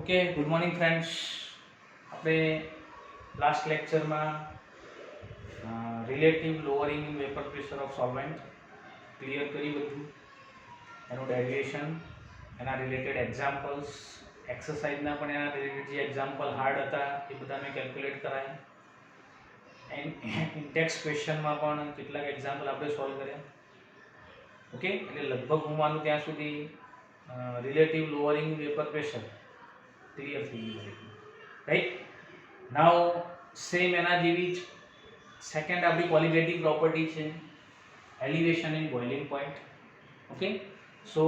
Okay, good morning friends. આપણે last લેક્ચરમાં relative lowering in vapour pressure of solvent clear કરી બધું, એનું ડેરિવેશન, એના રિલેટેડ એક્ઝામ્પલ્સ, એક્સરસાઇઝના પણ એના રિલેટેડ જે એક્ઝામ્પલ હાર્ડ હતા એ બધા મેં કેલ્ક્યુલેટ કરાયા. ઇન્ટેક્સ ક્વેશ્ચનમાં પણ કેટલાક એક્ઝામ્પલ આપણે સોલ્વ કર્યા. ઓકે, એટલે લગભગ હું માનું ત્યાં સુધી રિલેટિવ લોઅરિંગ વેપર પ્રેશર ક્લિયર થઈ ગયું. રાઈટ, નાઉ સેમ એના જેવી જ સેકન્ડ આપણી ક્વોલિટેટિવ પ્રોપર્ટી છે elevation in boiling point. Okay, so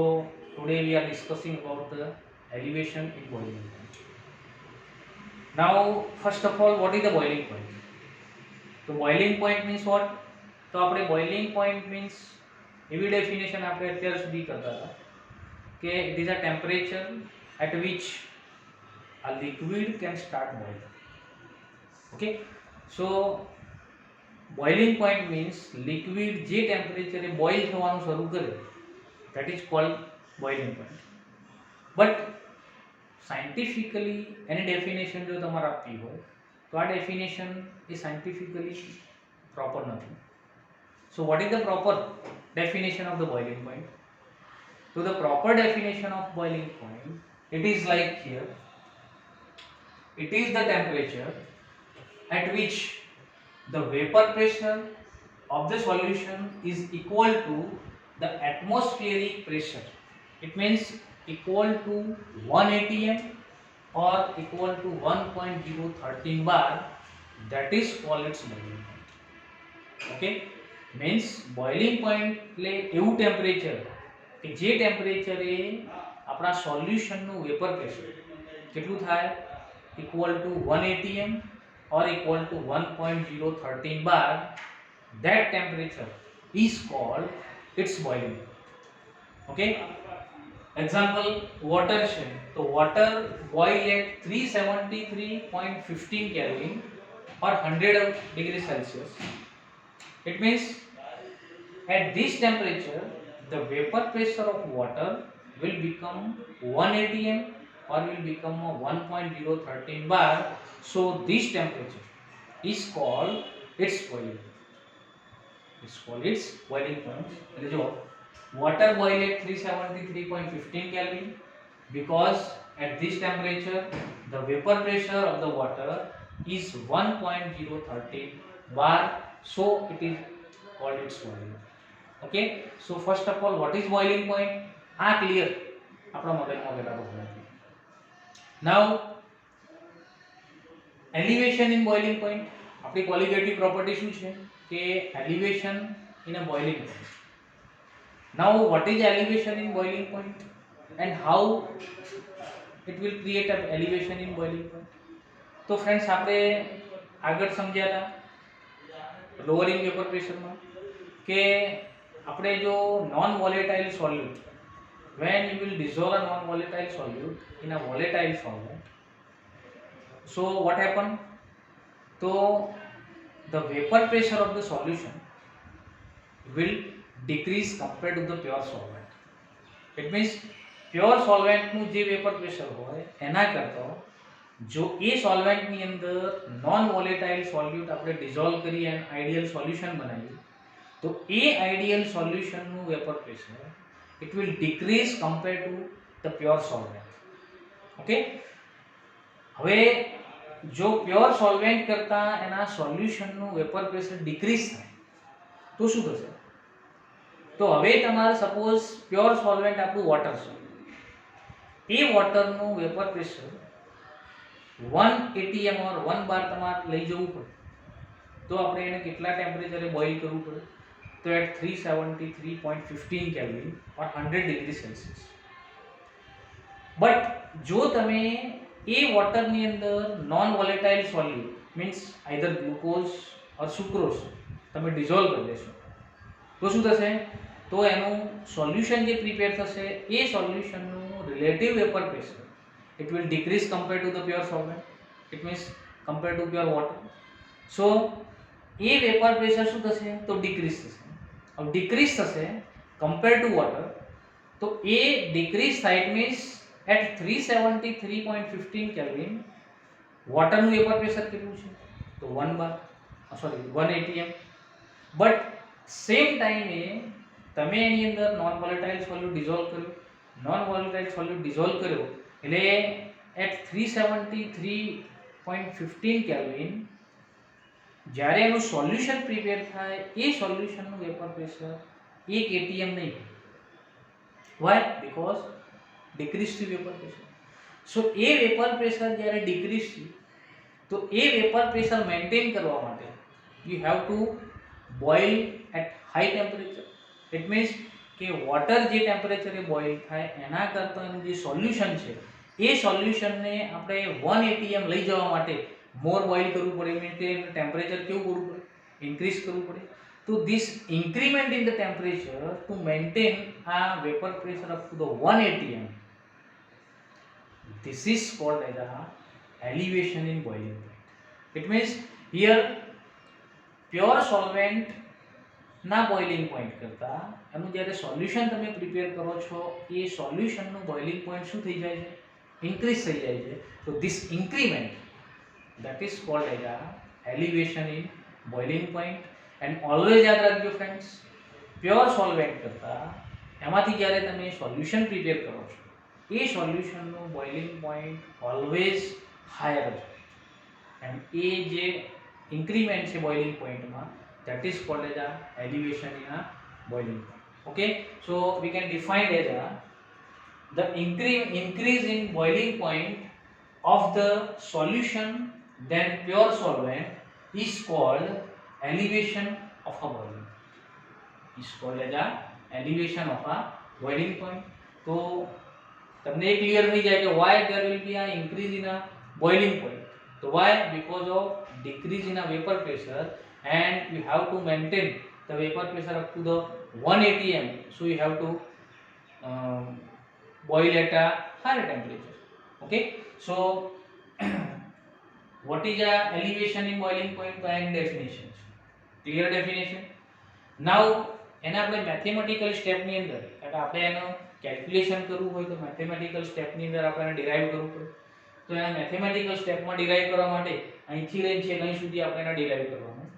today we are discussing about the elevation in boiling point. Now first of all, what is the boiling point? તો boiling point means what? તો આપણે boiling point means એવી definition આપણે અત્યાર સુધી કરતા હતા કે it is a temperature at which a liquid can start boiling. Okay, so boiling point means liquid જે ટેમ્પરેચરે બોઇલ થવાનું શરૂ કરે, that is called boiling point. But scientifically any definition જો તમારે આપવી હોય તો આ ડેફિનેશન એ સાયન્ટિફિકલી પ્રોપર નથી. So what is the proper definition of the boiling point? તો the proper definition of boiling point, it is like here, it is the temperature at which the vapor pressure of the solution is equal to the atmospheric pressure. It means equal to 1 atm or equal to 1.013 bar. That is called its boiling point. Okay, means boiling point એટલે એવું temperature કે જે ટેમ્પરેચરે આપણા સોલ્યુશનનું vapour pressure કેટલું થાય, equal to 1 atm or equal to 1.013 bar. That temperature is called its boiling point. Okay, example water છે તો water boil at 373.15 Kelvin or 100 degree Celsius. It means at this temperature the vapor pressure of water will become 1 atm or will become a 1.013 bar. So this temperature is called its boiling point. It's called its boiling point. એટલે જો water boil at 373.15 Kelvin because at this temperature the vapor pressure of the water is 1.013 bar, so it is called its boiling point. Okay, so first of all, what is boiling point? આ clear આપણા મગજમાં પહેલા તો હોવું જોઈએ. Now elevation in boiling point, આપણી qualitative property શું છે કે elevation in a boiling point. Now what is elevation in boiling point and how it will create an elevation in boiling point? તો ફ્રેન્ડ્સ આપણે આગળ સમજ્યા હતા લોઅરિંગ વેપર પ્રેશરમાં કે આપણે જો non volatile સોલ્યુટ, when you will dissolve a non volatile solute in a volatile solvent, so what happen? So the vapor pressure of the solution will decrease compared to the pure solvent. It means pure solvent નું જે vapour pressure હોય એના કરતા જો એ solvent ની અંદર non volatile સોલ્યુટ આપણે dissolve કરી અને આઈડિયલ સોલ્યુશન બનાવીએ તો એ આઈડિયલ સોલ્યુશન નું vapour pressure it will decrease compared to the pure solvent. Okay, હવે જો પ્યોર સોલ્વેન્ટ કરતા એના સોલ્યુશનનું વેપર પ્રેશર ડિક્રીઝ થાય તો શું થશે? તો હવે તમારે સપોઝ પ્યોર સોલ્વેન્ટ આપણું વોટર છે, એ વોટરનું વેપર પ્રેશર 1 atm or 1 બાર તમારે લઈ જવું પડે તો આપણે એને કેટલા ટેમ્પરેચરે બોઇલ કરવું પડે? તો at 373.15 Kelvin or 100 degree Celsius. But જો તમે એ વોટરની અંદર non volatile solute means either glucose or sucrose તમે ડિઝોલ્વ કરી દેશો તો શું થશે? તો એનું સોલ્યુશન જે પ્રિપેર થશે એ સોલ્યુશનનું relative vapour pressure it will decrease compared to the pure solvent. It means compared to pure water. So A vapour pressure શું થશે? તો ડિક્રીઝ થશે. अब डिक्रीज થશે compared to water, તો એ ડિક્રીઝ થાય, it means એટ 373.15 કેલ્વિન વોટરનું વેપર પ્રેશર કેટલું છે? તો 1 bar, sorry 1 atm. But same ટાઈમે તમે એની અંદર નોન વોલેટાઇલ સોલ્યુટ ડિઝોલ્વ કર્યો, નોન વોલેટાઇલ સોલ્યુટ ડિઝોલ્વ કર્યો એટલે એટ 373.15 કેલ્વિન જ્યારે એનું સોલ્યુશન પ્રિપેર થાય એ સોલ્યુશનનું વેપર પ્રેશર 1 atm નહીં. વાય? બીકોઝ ડિક્રીઝ થયું વેપર પ્રેશર. સો એ વેપર પ્રેશર જ્યારે ડિક્રીઝ થયું તો એ વેપર પ્રેશર મેન્ટેન કરવા માટે you have to boil at high temperature. It means કે વોટર જે ટેમ્પરેચરે બોઇલ થાય એના કરતાં એનું જે સોલ્યુશન છે એ સોલ્યુશનને આપણે 1 atm લઈ જવા માટે મોર બોઇલ કરવું પડે, મીન્સ કે ટેમ્પરેચર કેવું કરવું પડે? ઇન્ક્રીઝ કરવું પડે. તો this increment in the temperature to maintain આ vapour pressure up to the 1 atm, this is called as a elevation in boiling point. It means here pure solvent ના બોઇલિંગ પોઈન્ટ કરતા એનું જ્યારે સોલ્યુશન તમે prepare કરો છો એ સોલ્યુશનનું boiling point શું થઈ જાય છે? ઇન્ક્રીઝ થઈ જાય છે. તો this increment that is called as a elevation in boiling point. And always યાદ રાખજો ફ્રેન્ડ્સ, પ્યોર સોલ્વેન્ટ કરતા એમાંથી જ્યારે તમે સોલ્યુશન પ્રિપેર કરો છો એ સોલ્યુશનનું બોઇલિંગ પોઈન્ટ ઓલવેઝ હાયર છે. એન્ડ એ જે ઇન્ક્રીમેન્ટ છે boiling પોઈન્ટમાં that is called as a elevation in a boiling point. Okay, so we can define as a the increase in boiling point of the solution then pure solvent is called elevation of a boiling point. Is called as a elevation of a boiling point. तो તમને clear થઈ જાય કે why there will be a increase in a boiling point. So why? Because of decrease in a vapor pressure and you have to maintain the vapor pressure up to the 1 atm, so you have to boil at a higher temperature. Okay, so what is a elevation in boiling point? By definition, clear definition. Now એના આપણે mathematical સ્ટેપની અંદર એટલે આપણે એનો calculation કરવું હોય તો mathematical સ્ટેપની અંદર આપણે ડિરાઈવ કરવું પડે. તો એના મેથેમેટિકલ સ્ટેપમાં ડિરાઈવ કરવા માટે અહીંથી લઈને છે અહીં સુધી આપણે એને ડિરાઈવ કરવાનું.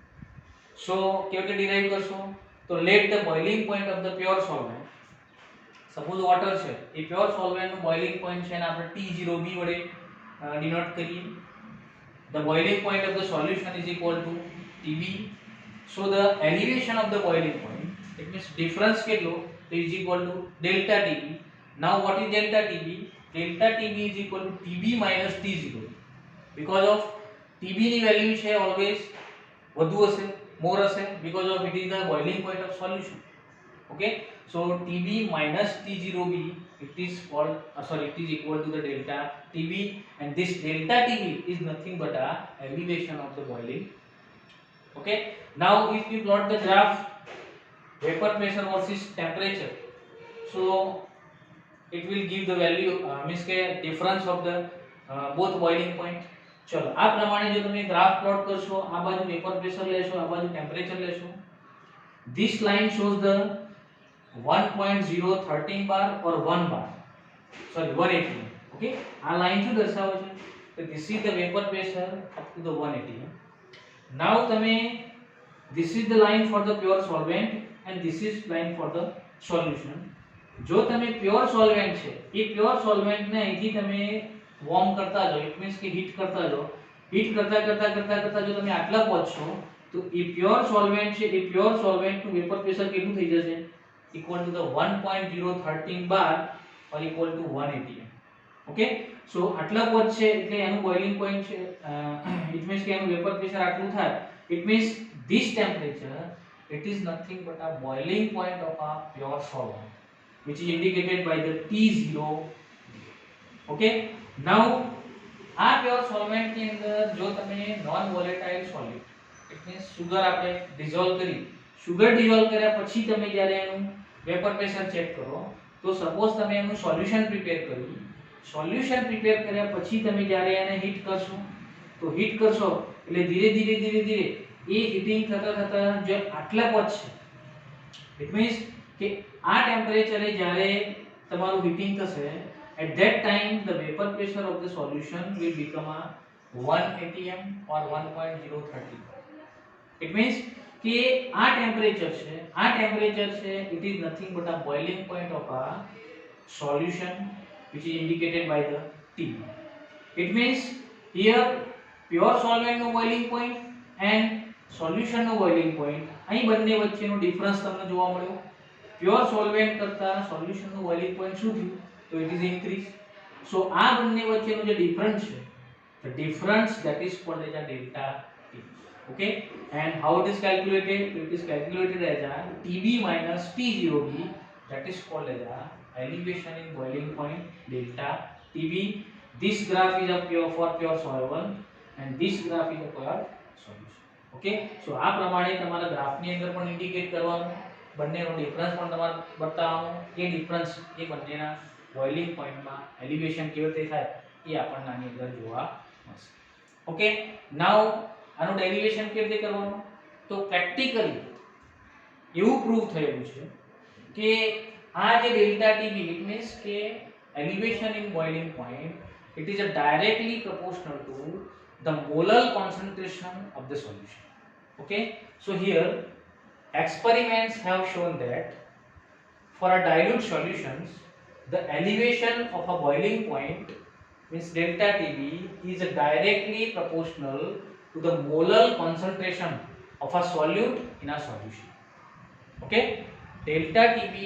સો કેવી રીતે ડિરાઈવ કરશો? તો let the boiling point of the pure solvent, suppose water છે એ પ્યોર સોલ્વેન્ટનું બોઇલિંગ પોઈન્ટ છે અને આપણે T0B વડે ડિનોટ કરીએ. The boiling point of the solution is equal to TB. So the elevation of the boiling point, it means difference કેટલો is equal to delta TB. Now what is delta TB? Delta TB is equal to TB minus T0. Because of TB ની value છે always વધુ હશે, more હશે, because of it is the boiling point of solution. Okay, so TB minus T0B, it is called it is equal to the delta TB, and this delta TB is nothing but a elevation of the boiling. Okay, now if you plot the graph vapor pressure versus temperature, so it will give the value means के difference of the both boiling point. चलो આ પ્રમાણે જો તમે graph plot કરશો, આ બાજુ vapour pressure લેશો, આ બાજુ ટેમ્પરેચર લેશો, this line shows the 1.013 bar or 1 bar, sorry 1 atm. Okay, આ લાઈન શું દર્શાવે છે? તો this is the vapor pressure up to the 1 atm. Now તમે this is the line for the pure solvent and this is line for the solution. જો તમે pure solvent છે એ પ્યોર સોલ્વેન્ટ ને અહીંથી તમે વોર્મ કરતા જાઓ, ઇટ મીન્સ કે હીટ કરતા જાઓ, હીટ કરતા જો તમે આટલા પહોંચશો તો એ પ્યોર સોલ્વેન્ટ છે એ પ્યોર સોલ્વેન્ટનું વેપર પ્રેશર કેટલું થઈ જશે? equal to the 1.013 bar or equal to 1 atm. Okay, so આટલા પહોંચશે એટલે એનું બોઇલિંગ પોઈન્ટ છે, ઇટ મીન્સ કે એનું વેપર પ્રેશર આટલું થાય. It means this temperature, it is nothing but a boiling point of a pure solvent, which is indicated by the T0. Okay, now આ પ્યોર સોલ્વેન્ટ ની અંદર જો તમે non volatile સોલ્યુટ, it means sugar આપણે dissolve કરી, sugar dissolve કર્યા પછી તમે જ્યારે એનું વેપર પ્રેશર ચેક કરો તો સપોઝ તમે એનું સોલ્યુશન પ્રિપેર કર્યું, સોલ્યુશન પ્રિપેર કર્યા પછી તમે જ્યારે એને હીટ કરશો તો હીટ કરશો એટલે ધીરે ધીરે એ હીટિંગ થતા જો આટલા પહોંચશે, ઇટ મીન્સ કે આ ટેમ્પરેચરે જ્યારે તમારું હીટિંગ થશે at that time the vapor pressure of the solution will become a 1 atm or 1.030. it means કે આ ટેમ્પરેચર છે it is nothing but a boiling point of a solution which is indicated by the T. It means here pure solvent no boiling point and solution no boiling point અહીં બંને વચ્ચેનો difference તમને જોવા મળ્યો. Pure solvent કરતા solution નું boiling point શું થયું? તો ઇટ ઇઝ ઇન્ક્રીઝ. સો આ બંને વચ્ચેનો જે ડિફરન્સ છે, the difference that is called as a delta T. Okay, and how it is calculated? It is calculated as a TB minus T0B, that is called as a elevation in boiling point delta TB. This graph is a pure for pure solvent and this graph is a pure solution. Okay, so આ પ્રમાણે તમારા ગ્રાફની અંદર પણ indicate કરવાનું, બંનેનો difference પણ તમારે બતાવવાનું, એ ડિફરન્સ એ બંનેના બોઇલિંગ પોઈન્ટમાં એલિવેશન કેવી રીતે થાય એ આપણને આની અંદર જોવા મળશે. ઓકે, નાઉ આનું ડેરિવેશન કેવી રીતે કરવાનું? તો પ્રેક્ટિકલી એવું પ્રૂવ થયેલું છે કે આ જે ડેલ્ટા ટીબી ઇટ મીન્સ કે elevation in boiling point, it is a directly proportional to the molar concentration of the solution. Okay, so here experiments have shown that for a dilute solutions the elevation of a boiling point means delta TB is directly proportional to the molar concentration of a solute in a solution. Okay, delta TB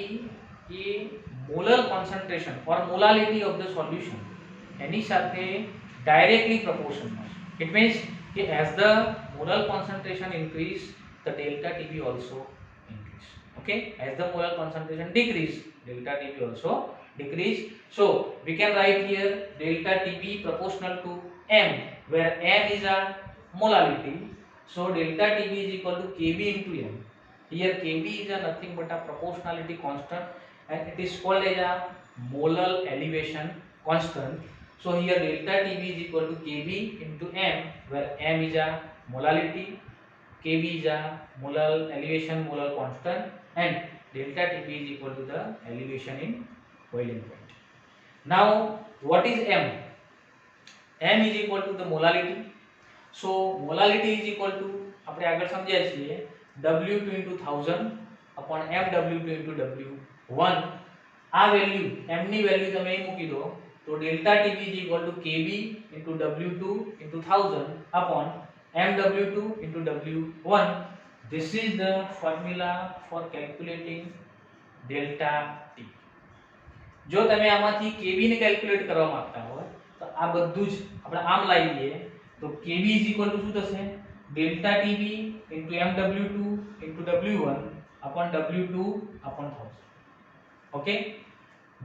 is molar concentration or molality of the solution એની સાથે directly proportional. It means that as the molar concentration increase, the delta TB also increase. Okay, as the molar concentration decrease, delta TB also decrease. So we can write here delta TB proportional to m, where m is a molality. So delta TB is equal to Kb into m. Here Kb is a nothing but a proportionality constant and it is called as a molar elevation constant. So here delta TB is equal to Kb into m, where m is a molality, Kb is a molar elevation, molar constant, and delta TB is equal to the elevation in boiling point. Now what is m? m is equal to the molality. So molality is equal to આપણે આગળ સમજ્યા છીએ W2 into 1000 upon MW2 into W1. આ value m ની value તમે અહીં મૂકી દો તો delta TB is equal to Kb into W2 into 1000 upon MW2 into W1. This is the formula for calculating delta T. જો તમે આમાંથી Kb ને કેલ્ક્યુલેટ કરવા માંગતા હો તો આ બધું જ આપણે આમ લાવી લઈએ તો Kb is equal to શું થશે? delta TB into MW2 into W1 upon W2 upon 1000. Okay,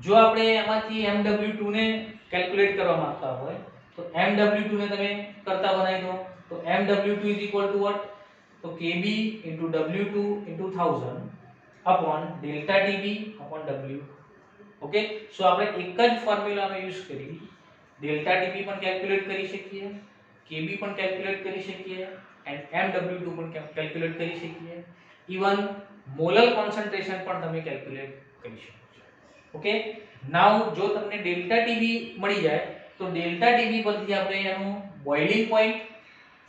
જો આપણે એમાંથી MW2 ને કેલ્ક્યુલેટ કરવા માંગતા હોય તો MW2 ને તમે કરતા બનાવી દો તો MW2 is equal to what? તો Kb into W2 into 1000 upon delta TB upon W. Okay, so આપણે એક જ ફોર્મ્યુલાનો યુઝ કરી delta TB પણ કેલ્ક્યુલેટ કરી શકીએ, Kb પણ કેલ્ક્યુલેટ કરી શકીએ and MW2 પણ કેલ્ક્યુલેટ કરી શકીએ, ઇવન મોલર કોન્સન્ટ્રેશન પણ તમે કેલ્ક્યુલેટ કરી શકો છો. ઓકે, નાઉ જો તમને ડેલ્ટા ટીબી મળી જાય તો ડેલ્ટા ટીબી પરથી આપણે એનું boiling point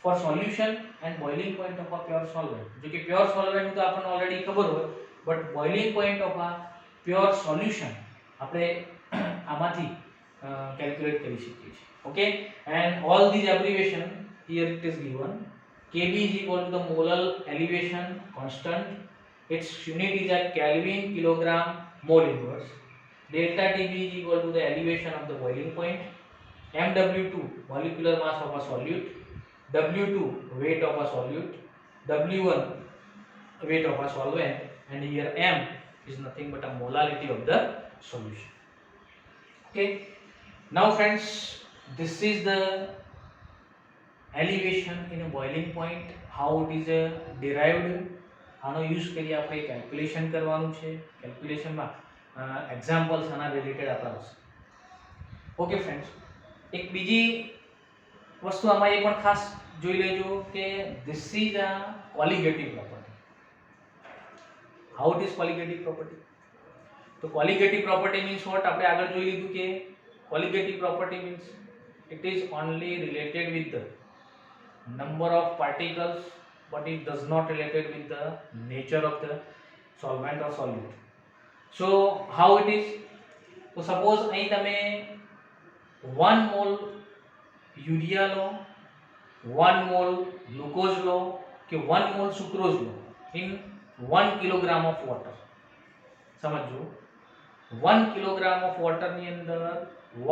for solution and boiling point of a pure solvent, જો કે પ્યોર સોલ્વન્ટ તો આપણને ઓલરેડી ખબર હોય, but boiling point of a pure solution આપણે આમાંથી કેલ્ક્યુલેટ કરી શકીએ છીએ. Okay, and all this abbreviation here it is given. Kb is equal to the molar elevation constant, its unit is a Kelvin kilogram mole inverse. Delta TB is equal to the elevation of the boiling point, MW2 molecular mass of a solute, W2 weight of a solute, W1 weight of a solvent, and here m is nothing but a molality of the solution. Okay, now friends, this is the elevation in a boiling point, how it is derived. આનો use કરી આપણે calculation કરવાનું છે. કેલ્ક્યુલેશનમાં examples આના related આપણે આવશે. Okay friends, એક બીજી વસ્તુ આમાં એ પણ ખાસ જોઈ લેજો કે this is a colligative property. How it is colligative property? તો કોલિગેટિવ પ્રોપર્ટી મીન્સ વોટ? આપણે આગળ જોઈ લીધું કે Colligative property means it is only related with the number of particles, but it does not related with the nature of the solvent or solute. So how it is? So suppose અહીં તમે 1 mole urea લો, 1 mole glucose લો કે 1 mole sucrose લો in 1 kilogram of water. સમજો 1 kilogram of water ની અંદર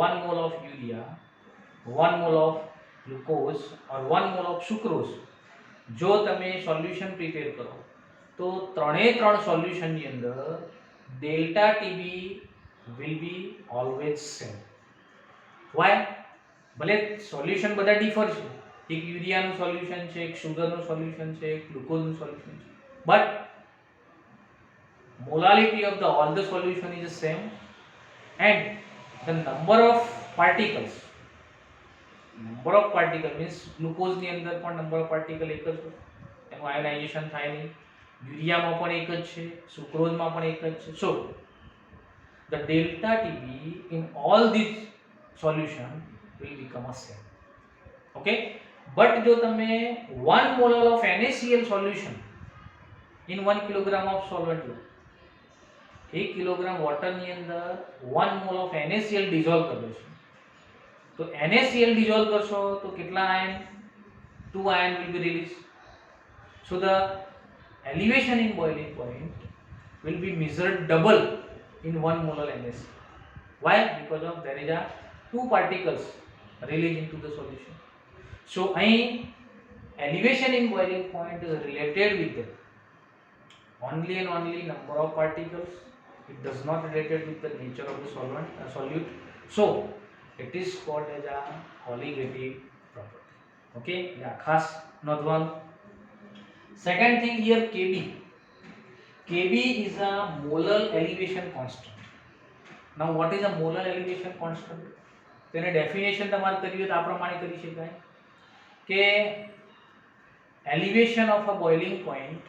1 mole of urea, 1 mole of glucose or 1 mole of sucrose જો તમે સોલ્યુશન પ્રિપેર કરો તો ત્રણે ત્રણ સોલ્યુશન ની અંદર delta TB will be always same. Why? ભલે સોલ્યુશન બધા ડિફર છે, એક યુરિયાનું સોલ્યુશન છે, એક સુગરનું સોલ્યુશન છે, એક ગ્લુકોઝનું સોલ્યુશન છે, but molality of the all the solution is the same and the number of particles means glucose ની અંદર પણ નંબર ઓફ પાર્ટિકલ એક જ છે, એનું આયોનાઇઝેશન થાય નહીં, યુરિયામાં પણ એક જ છે, સુક્રોઝમાં પણ એક જ છે. So the delta Tb in all these solution will become a same. Okay, but જો તમે 1 molar of NaCl solution in 1 kilogram of solvent લો, 1 કિલોગ્રામ વોટર ની અંદર 1 મોલ ઓફ NaCl ડિઝોલ્વ કર્યો છે, તો NaCl ડિઝોલ્વ કરશો તો કેટલા ion? 2 ion will be released. So the elevation in boiling point will be measured double in 1 molar NaCl. Why? Because of there is a 2 particles released into the solution. So અહીં elevation in boiling point is related with the only and only number of particles. It does not related with the nature of the solute. So it is called as a colligative property. Okay, yeah, ખાસ નોંધવાનું. Second thing here, Kb is a molar elevation constant. Now what is a molar elevation constant? તેને definition તમારે કરવી હોય તો આ પ્રમાણે કરી શકાય કે elevation of a boiling point,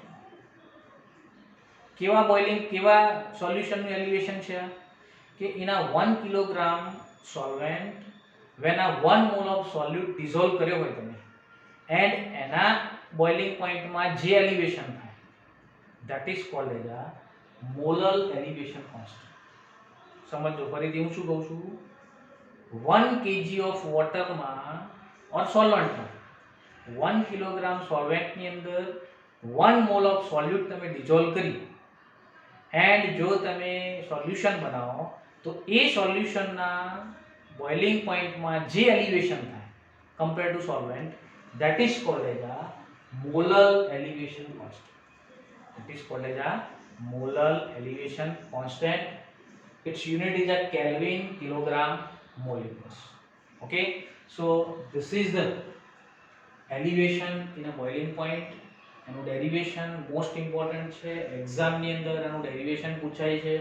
કેવા સોલ્યુશનનું એલિવેશન છે કે એના 1 kilogram solvent when a 1 mole of solute dissolve કર્યો હોય તમે and એના બોઇલિંગ પોઈન્ટમાં જે એલિવેશન થાય that is called as a molar elevation constant. સમજો ફરીથી હું શું કહું છું, 1 kg of water માં or solvent માં 1 કિલોગ્રામ સોલ્વેન્ટ ની અંદર 1 mole of solute તમે ડિઝોલ્વ કરી એન્ડ જો તમે સોલ્યુશન બનાવો તો એ સોલ્યુશનના બોઇલિંગ પોઈન્ટમાં જે એલિવેશન થાય compare to solvent that is called as a molar elevation constant. It is called as a molar elevation constant. Its unit is a Kelvin, kilogram, molecules. Okay, so this is the elevation in a boiling point. એનું derivation most important છે, એક્ઝામની અંદર એનું derivation પૂછાય છે,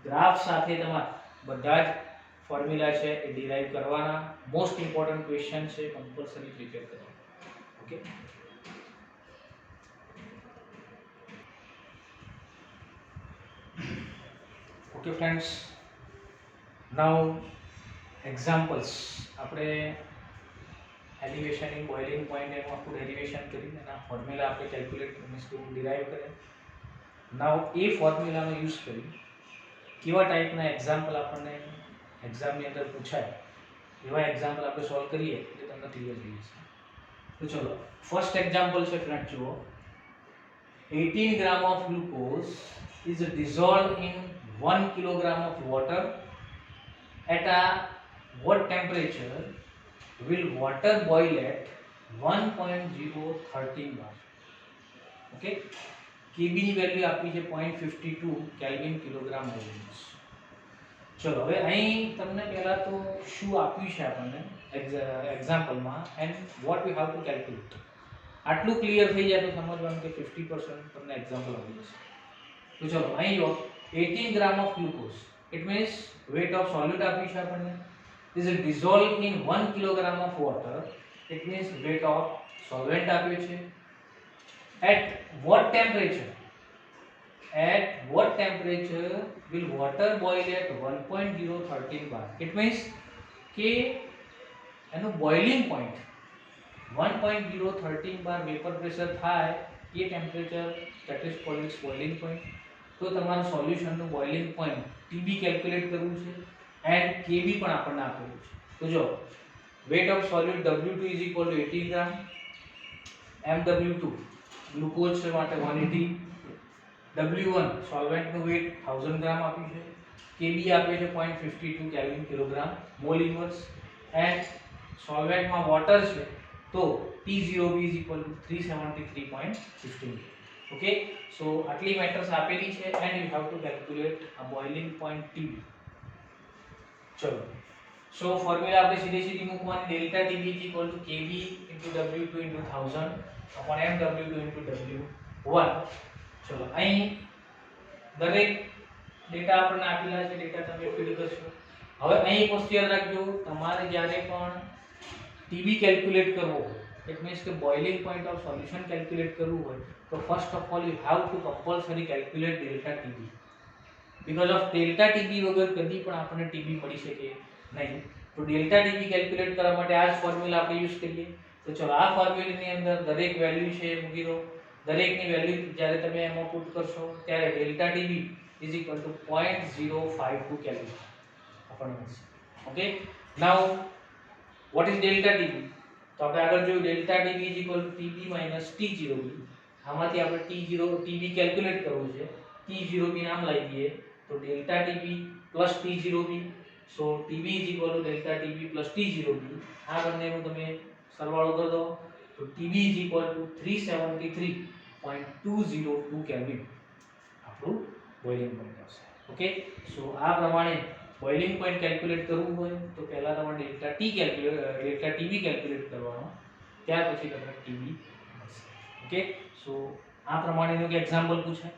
graph સાથે તમારે બધા જ ફોર્મ્યુલા છે એ ડિરાઈવ કરવાના. મોસ્ટ ઇમ્પોર્ટન્ટ ક્વેશ્ચન છે, કમ્પલસરી પ્રિપેર કરવાના. ઓકે, ઓકે ફ્રેન્ડ્સ, નાઉ એક્ઝામ્પલ્સ. આપણે એલિવેશન ઇન બોઇલિંગ પોઈન્ટ એનું આખું ડેરિવેશન કરી એના ફોર્મ્યુલા આપણે કેલ્ક્યુલેટ મીન્સ ટુ ડિરાઈવ કરે. નાઉ એ ફોર્મ્યુલાનો યુઝ કરી કેવા ટાઈપના એક્ઝામ્પલ આપણને એક્ઝામની અંદર પૂછાય એવા એક્ઝામ્પલ આપણે સોલ્વ કરીએ એટલે તમને ક્લિયર થઈ જશે. તો ચલો ફર્સ્ટ એક્ઝામ્પલ છે ફ્રેન્ડ, જુઓ. 18 gram of glucose is dissolved in 1 kilogram of water at a what temperature will water boil at 1.013 bar. Okay, Kb ની વેલ્યુ આપી છે 0.52 કેલ્વિન કિલોગ્રામ મોલ્સ. ચલો હવે અહીં તમને પહેલા તો શું આપ્યું છે આપણને એક્ઝામ્પલમાં and what we have to calculate. આટલું ક્લિયર થઈ જાય તો સમજવાનું કે 50% તમને એક્ઝામ્પલ આવી જશે. તો ચલો અહીં જો 18 gram of glucose, it means weight of solute આપ્યું છે આપણને, is dissolved in 1 kilogram of water, it means weight of solvent આપ્યું છે. At what temperature will water boil at 1.013 bar? It means કે એનું boiling point 1.013 bar vapour pressure થાય એ temperature that is called its boiling point. તો તમારું સોલ્યુશનનું boiling point TB calculate કરવું છે એન્ડ KB પણ આપણને આપેલું છે. તો જો weight of solute W2 is equal to 18 gram, MW2 glucose છે માટે 180, W1 સોલ્વેન્ટનું વેટ 1000 ગ્રામ આપ્યું છે, KB આપે છે 0.52 kelvin kilogram mole inverse and સોલ્વેન્ટમાં વોટર છે તો T0B is equal to 373.15. Okay, so આટલી મેટર્સ આપેલી છે and you have to calculate a boiling point TB. ચલો, સો ફોર્મ્યુલા આપણે સીધી મૂકવાની delta TB is equal to KB into W2 into 1000 upon MW2 into W1. ચલો, અહીં દરેક ડેટા આપણને આપેલા છે, ડેટા તમે ફીડ કરશો. હવે અહીં એક વસ્તુ યાદ રાખજો, તમારે જ્યારે પણ TB કેલ્ક્યુલેટ કરવો હોય, ઇટ મીન્સ કે boiling point of solution calculate કરવું હોય તો first of all you have two compulsory calculate delta TB. Because of delta TB વગર કદી પણ આપણને TB મળી શકે નહીં. તો ડેલ્ટા TB કેલ્ક્યુલેટ કરવા માટે આ જ ફોર્મ્યુલા આપણે યુઝ કરીએ. તો ચલો, આ ફોર્મ્યુલાની અંદર દરેક વેલ્યુ છે એ મૂકી દો. દરેકની વેલ્યુ જ્યારે તમે એમાં પુટ કરશો ત્યારે delta TB is equal to 0.052 kelvin આપણને મળશે. Okay, now what is delta TB? તો આપણે આગળ જોયું delta TB is equal to TB minus T0B. આમાંથી આપણે TB કેલ્ક્યુલેટ કરવું છે. T0B નામ લઈ દઈએ તો delta TB plus T0B. So TB is equal to delta TB plus T0B. આ બંનેનો તમે સરવાળો કરી દો તો TB is equal to 373.202 kelvin આપણું બોઇલિંગ પોઈન્ટ આવશે. ઓકે, સો આ પ્રમાણે બોઇલિંગ પોઈન્ટ કેલ્ક્યુલેટ કરવું હોય તો પહેલા તમારે ડેલ્ટા TB કેલ્ક્યુલેટ કરવાનો, ત્યાર પછી તમને TB મળશે. ઓકે, સો આ પ્રમાણેનું એક એક્ઝામ્પલ પૂછાય.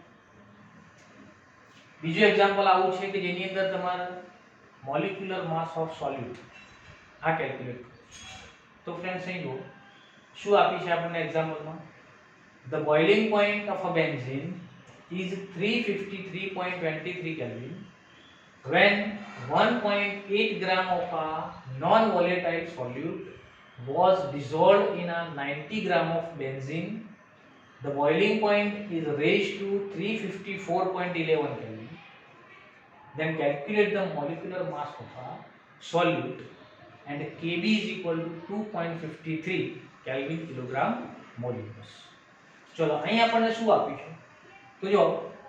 બીજું એક્ઝામ્પલ આવું છે કે જેની અંદર તમારે મોલેક્યુલર માસ ઓફ સોલ્યુટ આ કેલ્ક્યુલેટ કરવું. તો ફ્રેન્ડ્સ અહીં જો શું આપી છે આપણને એક્ઝામ્પલમાં, the boiling point of a benzene is 353.23 Kelvin when 1.8 gram of a non-volatile solute was dissolved in a 90 gram of benzene. The boiling point is raised to 354.11 Kelvin. Then calculate the molecular mass of a solute and Kb is equal to 2.53 Kelvin kilogram moles. ચલો, અહીં આપણને શું આપ્યું છે? તો જો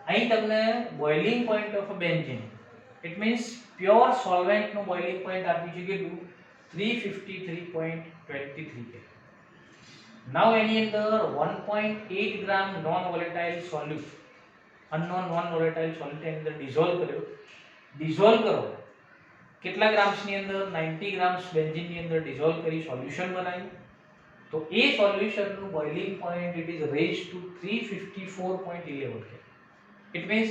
અહીં તમને boiling point of a benzene, it means pure સોલ્વેન્ટનું બોઇલિંગ પોઈન્ટ આપ્યું છે કેટલું? 353.23 કે. નાઉ એની અંદર 1.8 gram non volatile solute, unknown non volatile solute એની અંદર ડિઝોલ્વ કર્યો. ડિઝોલ્વ કરો કેટલા ગ્રામ્સની અંદર? 90 ગ્રામ્સ બેન્ઝીનની અંદર ડિઝોલ્વ કરી સોલ્યુશન બનાવ્યું. તો એ સોલ્યુશનનું boiling point it is raised to 354.11 K. It means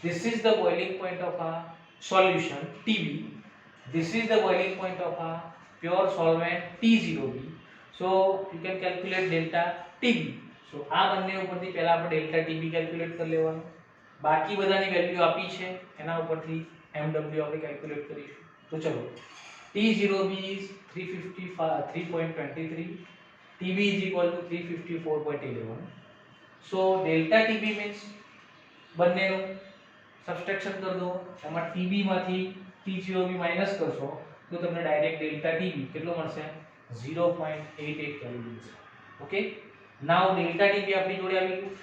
this is the boiling point of a solution TB. This is the boiling point of a pure solvent T0B. So you can calculate delta TB. So આ બંને ઉપરથી પહેલા આપણે delta TB calculate કરી લેવાનું. બાકી બધાની value આપી છે એના ઉપરથી MW આપણે કેલ્ક્યુલેટ કરીશું. તો ચલો, T0B is 353.23, TB is equal to 354.11. So delta TB means બંનેનું સબસ્ટ્રેક્શન કરી દો, એમાં TB માંથી T0B માઈનસ કરશો તો તમને ડાયરેક્ટ ડેલ્ટા TB કેટલો મળશે? 0.88 કેલ્વિન. ઓકે, નાઉ ડેલ્ટા TB આપણી જોડે આવી ગયું.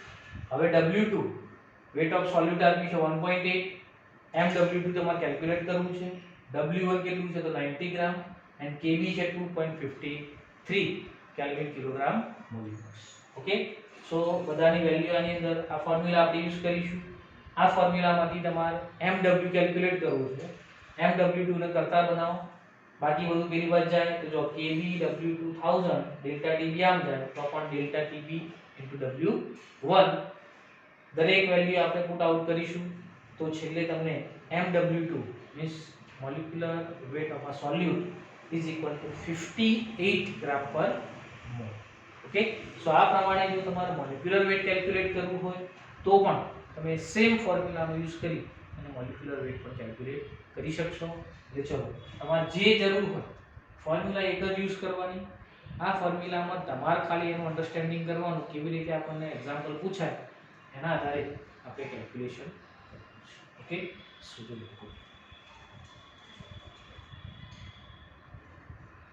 હવે W2 વેટ ઓફ સોલ્યુટ આપ્યું છે 1.8, MW2 તમારે કેલ્ક્યુલેટ કરવું છે. W1 કેટલું છે? તો 90 ગ્રામ એન્ડ KB છે 2.53 કેલ્વિન કિલોગ્રામ મોલ. ઓકે, સો બધાની વેલ્યુ આની અંદર આ ફોર્મ્યુલા આપણે યુઝ કરીશું. આ ફોર્મ્યુલામાંથી તમારે MW કેલ્ક્યુલેટ કરવું છે. MW2 ને કરતા બનાવો, બાકી બધું પેલી બાજુ જાય તો જો KB W2 1000 ડેલ્ટા TB આમ જાય તો પણ ડેલ્ટા TB W1 દરેક વેલ્યુ આપણે પુટ આઉટ કરીશું. તો છેલ્લે તમને MW2 means molecular weight of a solute is equal to 58 gram per mole. Okay, so આ પ્રમાણે જો તમારે મોલેક્યુલર વેટ કેલ્ક્યુલેટ કરવું હોય તો પણ તમે સેમ ફોર્મ્યુલાનો યુઝ કરી અને મોલેક્યુલર વેટ પણ કેલ્ક્યુલેટ કરી શકશો. એટલે ચલો તમારે જે જરૂર હોય ફોર્મ્યુલા એક જ યુઝ કરવાની. આ ફોર્મ્યુલામાં તમારે ખાલી એનું અન્ડરસ્ટેન્ડિંગ કરવાનું કેવી રીતે આપણને એક્ઝામ્પલ પૂછાય એના આધારે આપણે કેલ્ક્યુલેશન કરવાનું છે. ઓકે, સો